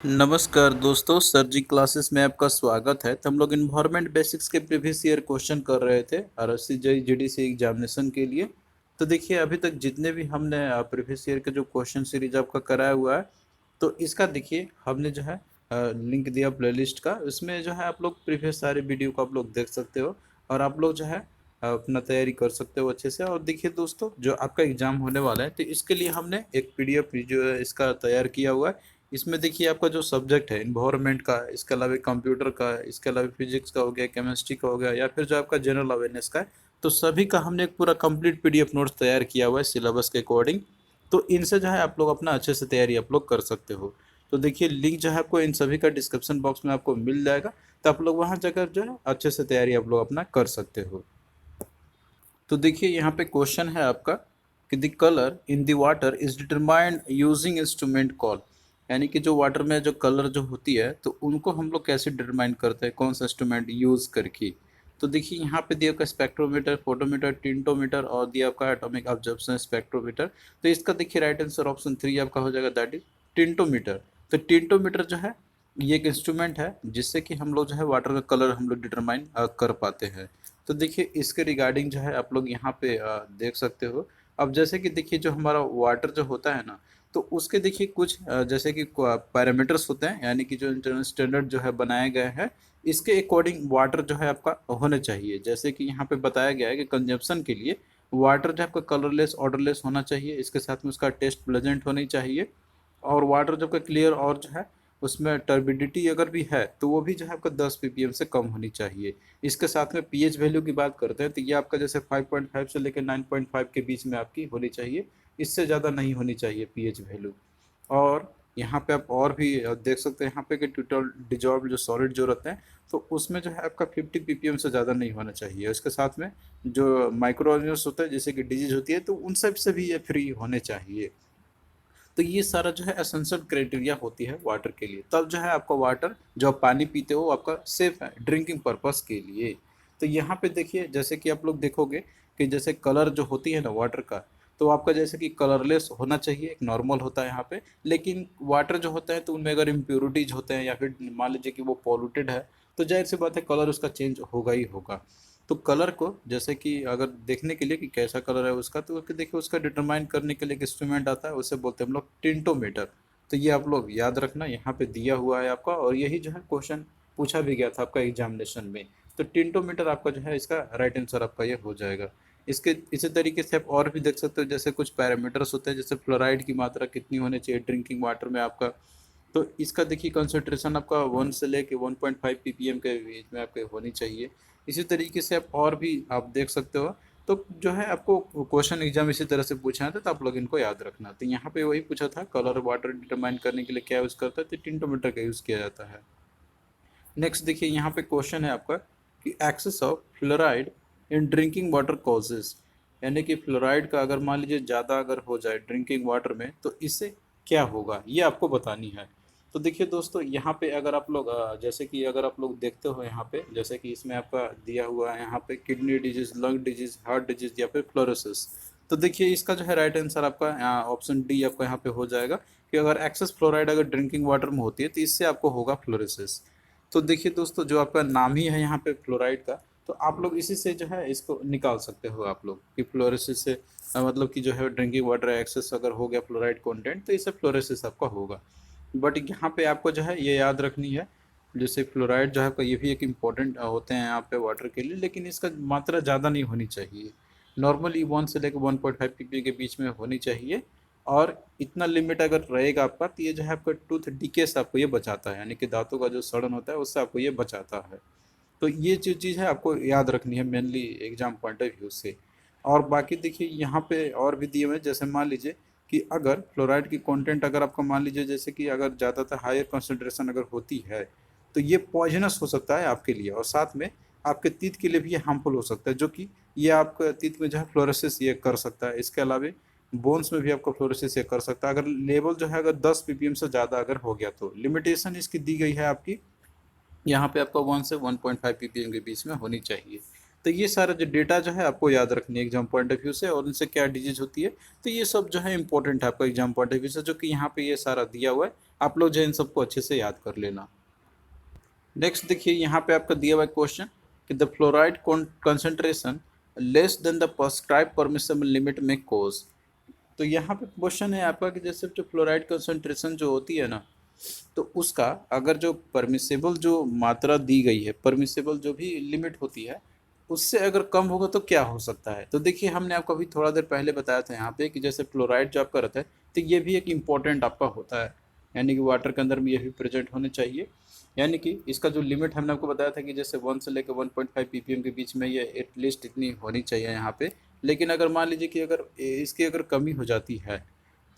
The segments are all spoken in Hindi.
नमस्कार दोस्तों, सर जी क्लासेस में आपका स्वागत है। तो हम लोग इन्वायरमेंट बेसिक्स के प्रीवियस ईयर क्वेश्चन कर रहे थे आरएससी जेई जीडीसी एग्जामिनेशन के लिए। तो देखिए, अभी तक जितने भी हमने प्रीवियस ईयर के जो क्वेश्चन सीरीज आपका कराया हुआ है, तो इसका देखिए हमने जो है लिंक दिया प्लेलिस्ट का। उसमें जो है आप लोग प्रीवियस सारे वीडियो को आप लोग देख सकते हो और आप लोग जो है अपना तैयारी कर सकते हो अच्छे से। और देखिए दोस्तों, जो आपका एग्जाम होने वाला है, तो इसके लिए हमने एक पीडीएफ जो है इसका तैयार किया हुआ है। इसमें देखिए आपका जो सब्जेक्ट है इन्वायरमेंट का, इसके अलावा कंप्यूटर का, इसके अलावा फिजिक्स का हो गया, केमिस्ट्री का हो गया, या फिर जो आपका जनरल अवेयरनेस का है, तो सभी का हमने एक पूरा कंप्लीट पीडीएफ नोट्स तैयार किया हुआ है सिलेबस के अकॉर्डिंग। तो इनसे जो है आप लोग अपना अच्छे से तैयारी आप लोग कर सकते हो। तो देखिए, लिंक जो है आपको इन सभी का डिस्क्रिप्शन बॉक्स में आपको मिल जाएगा। तो आप लोग वहाँ जाकर जो है अच्छे से तैयारी आप लोग अपना कर सकते हो। तो देखिए, यहाँ पे क्वेश्चन है आपका कि the colour in the water is determined using instrument call. यानी कि जो वाटर में जो कलर जो होती है, तो उनको हम लोग कैसे डिटरमाइन करते हैं, कौन सा इंस्ट्रूमेंट यूज करके। तो देखिए, यहाँ पे दिया आपका स्पेक्ट्रोमीटर, फोटोमीटर, टिंटोमीटर और दिया आपका एटॉमिक ऑब्जर्वेशन स्पेक्ट्रोमीटर। तो इसका देखिए राइट आंसर ऑप्शन 3 आपका हो जाएगा, दैट इज टिंटोमीटर। तो टिंटोमीटर जो है ये एक इंस्ट्रूमेंट है जिससे कि हम लोग जो है वाटर का कलर हम लोग डिटरमाइन कर पाते हैं। तो देखिए, इसके रिगार्डिंग जो है आप लोग यहाँ पे देख सकते हो। अब जैसे कि देखिए, जो हमारा वाटर जो होता है ना, तो उसके देखिए कुछ जैसे कि पैरामीटर्स होते हैं, यानी कि जो इंटरनेशनल स्टैंडर्ड जो है बनाए गए हैं, इसके अकॉर्डिंग वाटर जो है आपका होना चाहिए। जैसे कि यहाँ पे बताया गया है कि कंजप्शन के लिए वाटर जो है आपका कलरलेस ऑर्डरलेस होना चाहिए, इसके साथ में उसका टेस्ट प्लेजेंट होनी चाहिए। और वाटर जब का क्लियर और जो है उसमें टर्बिडिटी अगर भी है, तो वो भी जो है आपका 10 ppm से कम होनी चाहिए। इसके साथ में पीएच वैल्यू की बात करते हैं, तो ये आपका जैसे 5.5 से लेकर 9.5 के बीच में आपकी होनी चाहिए। इससे ज़्यादा नहीं होनी चाहिए पीएच वैल्यू। और यहाँ पे आप और भी देख सकते हैं, यहाँ पे कि टोटल डिजॉल्व जो सॉलिड जो रहते हैं, तो उसमें जो है आपका 50 ppm से ज़्यादा नहीं होना चाहिए। इसके साथ में जो माइक्रो ऑर्गेनिज्म होता है, जैसे कि डिजीज होती है, तो उन सब से भी ये फ्री होने चाहिए। तो ये सारा जो है एसेंशियल क्राइटेरिया होती है वाटर के लिए। तब जो है आपका वाटर जो आप पानी पीते हो आपका सेफ है ड्रिंकिंग पर्पस के लिए। तो यहाँ पे देखिए, जैसे कि आप लोग देखोगे कि जैसे कलर जो होती है ना वाटर का, तो आपका जैसे कि कलरलेस होना चाहिए, एक नॉर्मल होता है यहाँ पे। लेकिन वाटर जो होता है, तो उनमें अगर इम्प्योरिटीज होते हैं या फिर मान लीजिए कि वो पॉल्यूटेड है, तो जाहिर सी बात है कलर उसका चेंज होगा ही होगा। तो कलर को जैसे कि अगर देखने के लिए कि कैसा कलर है उसका, तो देखिए उसका डिटरमाइन करने के लिए एक इंस्ट्रूमेंट आता है, उसे बोलते हैं हम लोग टिंटोमीटर। तो ये आप लोग याद रखना, यहाँ पे दिया हुआ है आपका, और यही जो है क्वेश्चन पूछा भी गया था आपका एग्जामिनेशन में। तो टिंटोमीटर आपका जो है इसका राइट आंसर आपका ये हो जाएगा। इसके इसी तरीके से आप और भी देख सकते हो, जैसे कुछ पैरामीटर्स होते हैं, जैसे फ्लोराइड की मात्रा कितनी होनी चाहिए ड्रिंकिंग वाटर में आपका। तो इसका देखिए कंसंट्रेशन आपका 1 से लेके 1.5 ppm के बीच में आपके होनी चाहिए। इसी तरीके से आप और भी आप देख सकते हो। तो जो है आपको क्वेश्चन एग्जाम इसी तरह से पूछा था, तो आप लोग इनको याद रखना। तो यहाँ पे वही पूछा था, कलर वाटर डिटरमाइन करने के लिए क्या यूज़ करता है, तो टिंटोमीटर का यूज़ किया जाता है। नेक्स्ट देखिए, यहाँ पे क्वेश्चन है आपका कि excess of fluoride in drinking water causes. यानी कि फ्लोराइड का अगर मान लीजिए ज़्यादा अगर हो जाए ड्रिंकिंग वाटर में, तो इससे क्या होगा, ये आपको बतानी है। तो देखिए दोस्तों, यहाँ पे अगर आप लोग जैसे कि अगर आप लोग देखते हो यहाँ पे, जैसे कि इसमें आपका दिया हुआ है यहाँ पे kidney disease, lung disease, heart disease या फिर फ्लोरोसिस। तो देखिए, इसका जो है राइट आंसर आपका ऑप्शन डी आपका यहाँ पे हो जाएगा कि अगर एक्सेस फ्लोराइड अगर ड्रिंकिंग वाटर में होती है, तो इससे आपको होगा फ्लोरोसिस। तो देखिए दोस्तों, जो आपका नाम ही है यहाँ पे फ्लोराइड का, तो आप लोग इसी से जो है इसको निकाल सकते हो आप लोग कि फ्लोरोसिस से मतलब कि जो है ड्रिंकिंग वाटर एक्सेस अगर हो गया फ्लोराइड कंटेंट, तो इससे फ्लोरोसिस आपका होगा। बट यहाँ पे आपको जो है ये याद रखनी है, जैसे फ्लोराइड जो है आपका ये भी एक इम्पॉर्टेंट होते हैं यहाँ पे वाटर के लिए, लेकिन इसका मात्रा ज़्यादा नहीं होनी चाहिए। नॉर्मली 1 से लेकर 1.5 ppm के बीच में होनी चाहिए। और इतना लिमिट अगर रहेगा आपका, तो ये जो है आपका टूथ डीके से आपको ये बचाता है, यानी कि दांतों का जो सड़न होता है उससे आपको ये बचाता है। तो ये जो चीज़ है आपको याद रखनी है mainly exam point of view से। और बाकी देखिए, यहाँ पे और भी दिए हुए हैं, जैसे मान लीजिए कि अगर फ्लोराइड की कंटेंट अगर आपका मान लीजिए जैसे कि अगर ज़्यादातर हायर कंसंट्रेशन अगर होती है, तो ये पॉइजनस हो सकता है आपके लिए, और साथ में आपके तीत के लिए भी ये हार्मफुल हो सकता है, जो कि ये आपका तीत में जो है फ्लोरोसिस ये कर सकता है। इसके अलावा बोन्स में भी आपको फ्लोरोसिस ये कर सकता है, अगर लेवल जो है अगर 10 ppm से ज़्यादा अगर हो गया, तो लिमिटेशन इसकी दी गई है आपकी, यहाँ पे आपका 1 से 1.5 ppm के बीच में होनी चाहिए। तो ये सारा जो डेटा जो है आपको याद रखनी है एग्जाम पॉइंट ऑफ व्यू से, और उनसे क्या डिजीज होती है, तो ये सब जो है इंपॉर्टेंट है आपका एग्जाम पॉइंट ऑफ व्यू से, जो कि यहाँ पे ये सारा दिया हुआ है। आप लोग जो है इन सबको अच्छे से याद कर लेना। नेक्स्ट देखिए यहाँ पे आपका दिया हुआ है क्वेश्चन कि the fluoride concentration less than the prescribe permissible limit में कोज। तो यहाँ पे क्वेश्चन है आपका कि जैसे जो फ्लोराइड कंसंट्रेशन जो होती है ना, तो उसका अगर जो परमिसेबल जो मात्रा दी गई है, परमिसेबल जो भी लिमिट होती है, उससे अगर कम होगा तो क्या हो सकता है। तो देखिए हमने आपको अभी थोड़ा देर पहले बताया था यहाँ पे कि जैसे फ्लोराइड जो आपका रहता है, तो ये भी एक इम्पॉर्टेंट आपका होता है, यानी कि वाटर के अंदर में ये भी प्रेजेंट होने चाहिए। यानी कि इसका जो लिमिट हमने आपको बताया था कि जैसे 1 से लेकर 1.5 ppm के बीच में ये एटलीस्ट इतनी होनी चाहिए यहाँ पे। लेकिन अगर मान लीजिए कि अगर इसकी अगर कमी हो जाती है,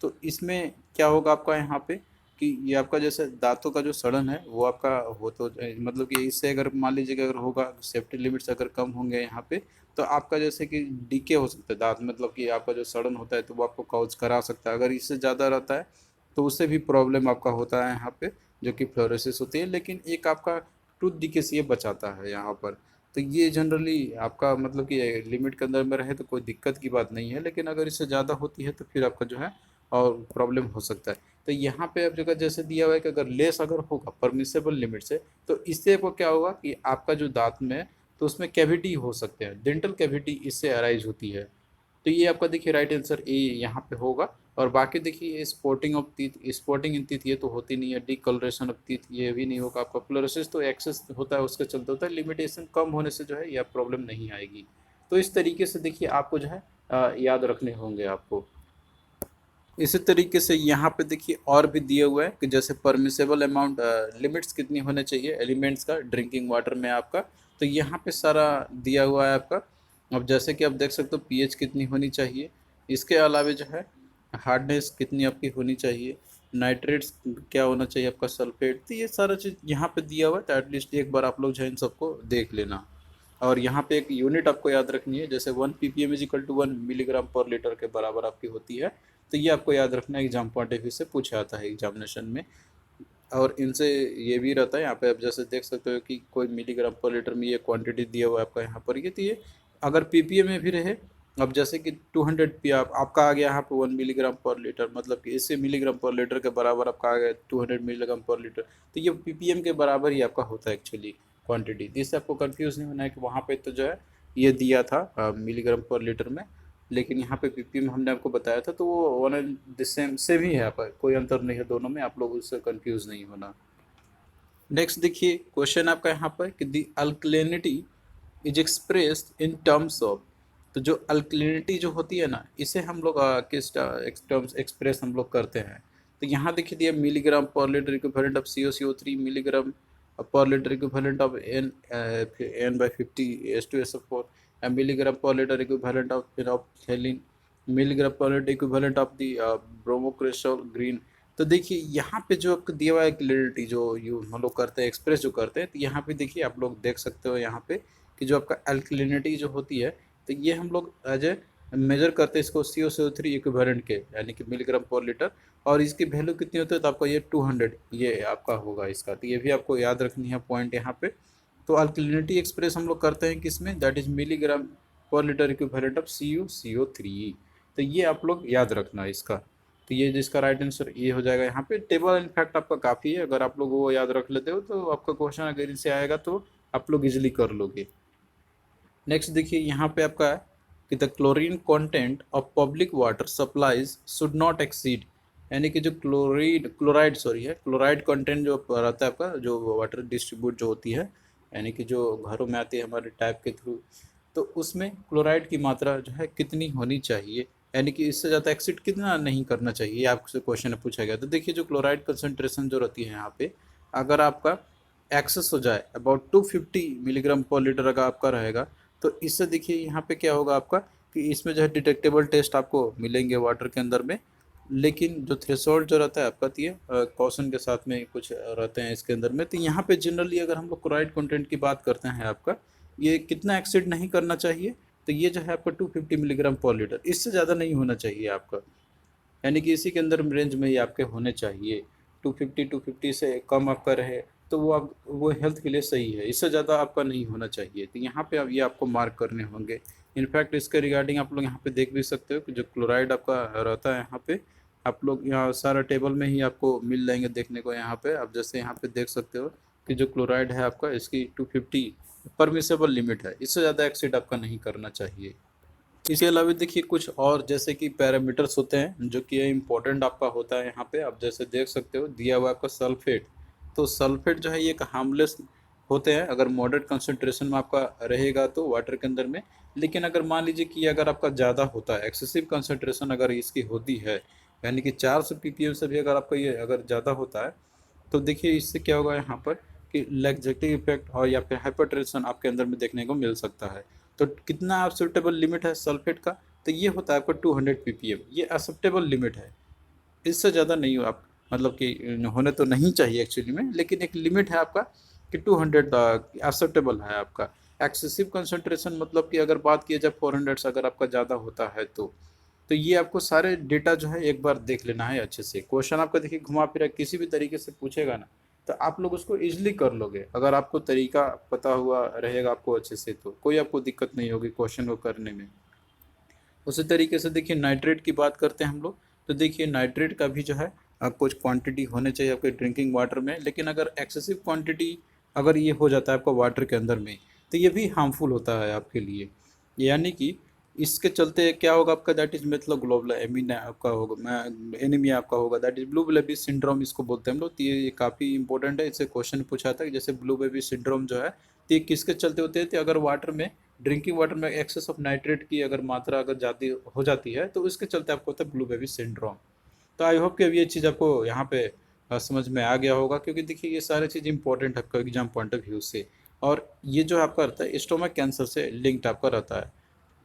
तो इसमें क्या होगा आपका यहाँ पे कि ये आपका जैसे दांतों का जो सड़न है वो आपका हो तो मतलब कि इससे अगर मान लीजिए कि अगर होगा सेफ्टी लिमिट्स अगर कम होंगे यहाँ पे, तो आपका जैसे कि डीके हो सकता है दांत, मतलब कि आपका जो सड़न होता है तो वो आपको कॉज करा सकता है। अगर इससे ज़्यादा रहता है तो उससे भी प्रॉब्लम आपका होता है यहाँ पे, जो कि फ्लोरोसिस होती है। लेकिन एक आपका टूथ डीके से ये बचाता है यहाँ पर। तो ये जनरली आपका मतलब कि लिमिट के अंदर में रहे तो कोई दिक्कत की बात नहीं है, लेकिन अगर इससे ज़्यादा होती है तो फिर आपका जो है और प्रॉब्लम हो सकता है। तो यहाँ पे अब जगह जैसे दिया हुआ है कि अगर लेस अगर होगा परमिसेबल लिमिट से, तो इससे आपको क्या होगा कि आपका जो दांत में है तो उसमें कैविटी हो सकते हैं, डेंटल कैविटी इससे अराइज होती है। तो ये आपका देखिए राइट आंसर ए यहाँ पे होगा। और बाकी देखिए spotting of teeth, spotting in teeth ये तो होती नहीं है, डिकलरेशन ऑफ टीथ ये भी नहीं होगा आपका। फ्लोरोसिस तो एक्सेस होता है उसके चलते होता है, लिमिटेशन कम होने से जो है यह प्रॉब्लम नहीं आएगी। तो इस तरीके से देखिए आपको जो है याद रखने होंगे आपको। इसी तरीके से यहाँ पे देखिए और भी दिए हुए हैं कि जैसे परमिसेबल अमाउंट लिमिट्स कितनी होने चाहिए एलिमेंट्स का ड्रिंकिंग वाटर में आपका। तो यहाँ पे सारा दिया हुआ है आपका। अब जैसे कि आप देख सकते हो पीएच कितनी होनी चाहिए, इसके अलावा जो है हार्डनेस कितनी आपकी होनी चाहिए, नाइट्रेट्स क्या होना चाहिए आपका, सल्फेट, तो ये सारा चीज़ यहाँ पे दिया हुआ है। तो एटलीस्ट एक बार आप लोग जो है इन सबको देख लेना। और यहाँ पे एक यूनिट आपको याद रखनी है, जैसे 1 ppm is equal to 1 mg/L के बराबर आपकी होती है। तो ये आपको याद रखना है, एग्जाम पॉइंट ऑफ व्यू से पूछा आता है एग्जामिनेशन में। और इनसे ये भी रहता है यहाँ पे आप जैसे देख सकते हो कि कोई मिलीग्राम/लीटर में ये क्वांटिटी दिया हुआ है आपका यहाँ पर। ये तो ये अगर पीपीएम में भी रहे, अब जैसे कि 200 पी आपका आ गया यहाँ पे 1 mg/लीटर, मतलब कि इससे मिलीग्राम/लीटर के बराबर आपका आ गया 200 mg/लीटर। तो ये पीपीएम के बराबर ही आपका होता है एक्चुअली क्वांटिटी। जिससे आपको कंफ्यूज नहीं होना है कि वहाँ पे तो जो है ये दिया था मिलीग्राम/लीटर में, लेकिन यहाँ पे पीपीएम हमने आपको बताया था। तो वो वन एंड द सेम ही है, आपका कोई अंतर नहीं है दोनों में, आप लोग उससे कंफ्यूज नहीं होना। नेक्स्ट देखिए क्वेश्चन आपका यहाँ पर कि the alkalinity is expressed in terms of. तो जो अल्कलिनिटी जो होती है ना, इसे हम लोग किस टर्म्स एक्सप्रेस हम लोग करते हैं। तो यहाँ देखिए दिया milligram per litre equivalent of CO3, milligram per litre equivalent of N/50 H2SO4, milligram per litre equivalent of phenolphthalein, milligram per litre equivalent of the bromocresol green. तो देखिए यहाँ पे जो आपको दिया हुआ है क्लियरिटी जो यू हम लोग करते हैं एक्सप्रेस जो करते हैं, तो यहाँ पे देखिए आप लोग देख सकते हो यहाँ पे कि जो आपका अल्कलिनिटी जो होती है, तो ये हम लोग एज ए मेजर करते हैं इसको CO3 इक्विवेलेंट के, यानी कि मिलीग्राम/लीटर। और इसकी वैल्यू कितनी होती है, तो आपका ये 200 ये आपका होगा इसका। तो ये भी आपको याद रखनी है पॉइंट यहाँ पे। तो अल्कलिनिटी एक्सप्रेस हम लोग करते हैं किसमें, that is milligram per litre equivalent of CO3। तो ये आप लोग याद रखना इसका। तो ये जिसका राइट आंसर ये हो जाएगा। यहाँ पे टेबल इनफैक्ट आपका काफ़ी है, अगर आप लोग वो याद रख लेते हो तो आपका क्वेश्चन अगर इनसे आएगा तो आप लोग इजिली कर लोगे। नेक्स्ट देखिए यहाँ पे आपका है कि the chlorine content of public water supplies should not exceed. यानी कि जो क्लोराइड कंटेंट जो रहता है आपका जो वाटर डिस्ट्रीब्यूट जो होती है, यानी कि जो घरों में आती है हमारे टैप के थ्रू, तो उसमें क्लोराइड की मात्रा जो है कितनी होनी चाहिए, यानी कि इससे ज़्यादा एक्सीड कितना नहीं करना चाहिए, ये आपसे क्वेश्चन पूछा गया। तो देखिए जो क्लोराइड कंसनट्रेशन जो रहती है यहाँ पे, अगर आपका एक्सेस हो जाए अबाउट 250 मिलीग्राम/लीटर अगर आपका रहेगा, तो इससे देखिए यहाँ पे क्या होगा आपका कि इसमें जो है डिटेक्टेबल टेस्ट आपको मिलेंगे वाटर के अंदर में। लेकिन जो थ्रेशोल्ड जो रहता है आपका, तो ये कॉशन के साथ में कुछ रहते हैं इसके अंदर में। तो यहाँ पे जनरली अगर हम लोग क्लोराइड कंटेंट की बात करते हैं आपका, ये कितना एक्सीड नहीं करना चाहिए, तो ये जो है आपका 250 मिलीग्राम/लीटर, इससे ज़्यादा नहीं होना चाहिए आपका। यानी कि इसी के अंदर रेंज में ही आपके होने चाहिए। 250 से कम आपका रहे तो वो हेल्थ के लिए सही है, इससे ज़्यादा आपका नहीं होना चाहिए। तो यहाँ पे अब ये आपको मार्क करने होंगे। इनफैक्ट इसके रिगार्डिंग आप लोग यहाँ पे देख भी सकते हो कि जो क्लोराइड आपका रहता है यहाँ पे आप लोग यहाँ सारा टेबल में ही आपको मिल जाएंगे देखने को। यहाँ पे आप जैसे यहाँ पे देख सकते हो कि जो क्लोराइड है आपका, इसकी 250 परमिसेबल लिमिट है, इससे ज़्यादा एक्सीड आपका नहीं करना चाहिए। इसके अलावा देखिए कुछ और जैसे कि पैरामीटर्स होते हैं जो कि इम्पोर्टेंट आपका होता है। यहाँ पे आप जैसे देख सकते हो दिया हुआ आपका सल्फेट। तो सल्फेट जो है ये एक हार्मलेस होते हैं अगर मॉडरेट कंसंट्रेशन में आपका रहेगा तो वाटर के अंदर में। लेकिन अगर मान लीजिए कि अगर आपका ज़्यादा होता है, एक्सेसिव कंसंट्रेशन अगर इसकी होती है, यानी कि 400 ppm से भी अगर आपका ये अगर ज़्यादा होता है, तो देखिए इससे क्या होगा यहाँ पर कि लैक्सेटिव इफेक्ट और या फिर हाइपरटेंशन आपके अंदर में देखने को मिल सकता है। तो कितना एक्सेप्टेबल लिमिट है सल्फेट का, तो ये होता है आपका 200 ppm, ये एक्सेप्टेबल लिमिट है। इससे ज़्यादा नहीं हो आप मतलब कि होने तो नहीं चाहिए एक्चुअली में, लेकिन एक लिमिट है आपका कि 200 एक्सेप्टेबल है आपका। एक्सेसिव कंसंट्रेशन मतलब कि अगर बात किया जाए 400 से अगर आपका ज़्यादा होता है तो ये आपको सारे डेटा जो है एक बार देख लेना है अच्छे से। क्वेश्चन आपका देखिए घुमा फिरा किसी भी तरीके से पूछेगा ना, तो आप लोग उसको इजीली कर लोगे अगर आपको तरीका पता हुआ रहेगा आपको अच्छे से, तो कोई आपको दिक्कत नहीं होगी क्वेश्चन को करने में। उसी तरीके से देखिए नाइट्रेट की बात करते हैं हम लोग, तो देखिए नाइट्रेट का भी जो है कुछ क्वांटिटी होने चाहिए आपके ड्रिंकिंग वाटर में। लेकिन अगर एक्सेसिव क्वांटिटी अगर ये हो जाता है आपका वाटर के अंदर में, तो ये भी हार्मफुल होता है आपके लिए। यानी कि इसके चलते क्या होगा आपका, दैट इज मेथ्लोग्लोबुलिन आपका होगा, एनीमिया आपका होगा, that is blue baby syndrome इसको बोलते हैं हम लोग। तो ये काफ़ी इंपॉर्टेंट है, इससे क्वेश्चन पूछा था कि जैसे ब्लू बेबी सिंड्रोम जो है तो ये किसके चलते होते हैं, तो अगर वाटर में ड्रिंकिंग वाटर में एक्सेस ऑफ नाइट्रेट की अगर मात्रा अगर ज़्यादा हो जाती है तो इसके चलते आपको होता है ब्लू बेबी सिंड्रोम। तो आई होप कि अब ये चीज़ आपको यहाँ पे समझ में आ गया होगा, क्योंकि देखिए ये सारी चीज़ इंपॉर्टेंट है आपका एग्जाम पॉइंट ऑफ व्यू से। और ये जो आपका रहता है स्टोमक कैंसर से लिंक्ड आपका रहता है,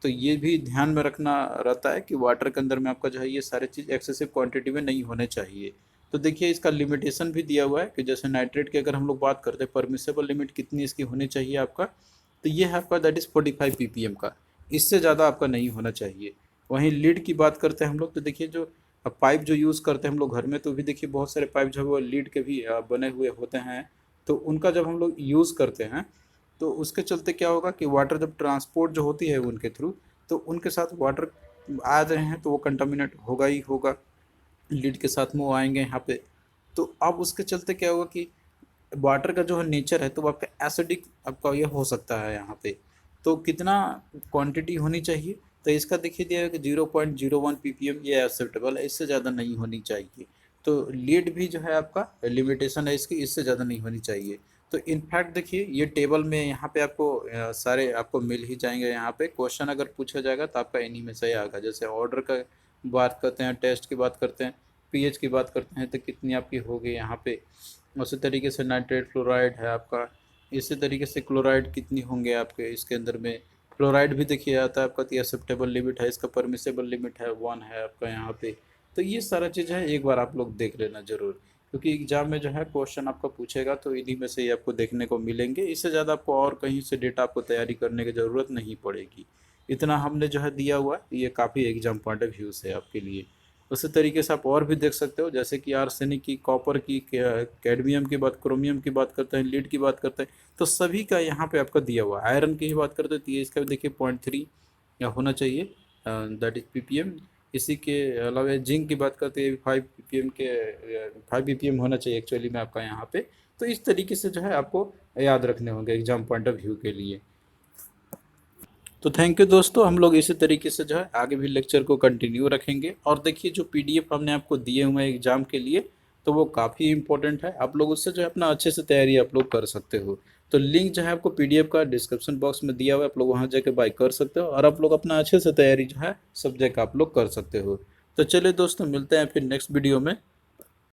तो ये भी ध्यान में रखना रहता है कि वाटर के अंदर में आपका जो है ये सारी चीज़ एक्सेसिव क्वांटिटी में नहीं होने चाहिए। तो देखिए इसका लिमिटेशन भी दिया हुआ है कि जैसे नाइट्रेट की अगर हम लोग बात करते हैं परमिसेबल लिमिट कितनी इसकी होनी चाहिए आपका, तो ये है आपका दैट इज़ 45 ppm का, इससे ज़्यादा आपका नहीं होना चाहिए। वहीं लीड की बात करते हैं हम लोग, तो देखिए जो पाइप जो यूज़ करते हैं हम लोग घर में, तो भी देखिए बहुत सारे पाइप जो है वो लीड के भी बने हुए होते हैं। तो उनका जब हम लोग यूज़ करते हैं तो उसके चलते क्या होगा कि वाटर जब ट्रांसपोर्ट जो होती है उनके थ्रू, तो उनके साथ वाटर आ रहे हैं तो वो कंटामिनेट होगा ही होगा, लीड के साथ में वो आएंगे यहाँ पे। तो अब उसके चलते क्या होगा कि वाटर का जो है नेचर है तो वो आपका एसिडिक आपका ये हो सकता है यहाँ पे। तो कितना क्वांटिटी होनी चाहिए, तो इसका देखिए दिया है कि 0.01 ppm ये एक्सेप्टेबल है, इससे ज़्यादा नहीं होनी चाहिए। तो लीड भी जो है आपका लिमिटेशन है इसकी, इससे ज़्यादा नहीं होनी चाहिए। तो इनफैक्ट देखिए ये टेबल में यहाँ पे आपको सारे आपको मिल ही जाएंगे। यहाँ पे क्वेश्चन अगर पूछा जाएगा तो आपका इन्हीं में से आएगा। जैसे ऑर्डर का बात करते हैं, टेस्ट की बात करते हैं, पीएच की बात करते हैं तो कितनी आपकी होगी यहाँ पे। उसी तरीके से नाइट्रेट फ्लोराइड है आपका, इसी तरीके से क्लोराइड कितनी होंगे आपके इसके अंदर में। फ्लोराइड भी देखिए आता है आपका, तो एक्सेप्टेबल लिमिट है इसका, परमिसेबल लिमिट है 1 है आपका यहाँ पे। तो ये सारा चीज़ है एक बार आप लोग देख लेना ज़रूर, क्योंकि एग्जाम में जो है क्वेश्चन आपका पूछेगा तो इन्हीं में से ही आपको देखने को मिलेंगे। इससे ज़्यादा आपको और कहीं से डेटा आपको तैयारी करने की ज़रूरत नहीं पड़ेगी। इतना हमने जो है दिया हुआ है ये काफ़ी एग्जाम पॉइंट ऑफ व्यू से आपके लिए। उसी तरीके से आप और भी देख सकते हो, जैसे कि आर्सेनिक की, कॉपर की, कैडमियम की बात, क्रोमियम की बात करते हैं, लीड की बात करते हैं, तो सभी का यहाँ पे आपका दिया हुआ है। आयरन की ही बात करते हैं तो ये इसका भी देखिए 0.3 या होना चाहिए, दैट इज ppm। इसी के अलावा जिंक की बात करते हैं 5 ppm के, 5 ppm होना चाहिए एक्चुअली में आपका यहाँ पे। तो इस तरीके से जो है आपको याद रखने होंगे एग्जाम पॉइंट ऑफ व्यू के लिए। तो थैंक यू दोस्तों, हम लोग इसी तरीके से जो है आगे भी लेक्चर को कंटिन्यू रखेंगे। और देखिए जो पीडीएफ हमने आपको दिए हुए हैं एग्जाम के लिए, तो वो काफ़ी इंपॉर्टेंट है, आप लोग उससे जो है अपना अच्छे से तैयारी आप लोग कर सकते हो। तो लिंक जो है आपको पीडीएफ का डिस्क्रिप्शन बॉक्स में दिया हुआ है, आप लोग वहाँ जाके बाय कर सकते हो और आप लोग अपना अच्छे से तैयारी जो है सब्जेक्ट आप लोग कर सकते हो। तो चलिए दोस्तों, मिलते हैं फिर नेक्स्ट वीडियो में।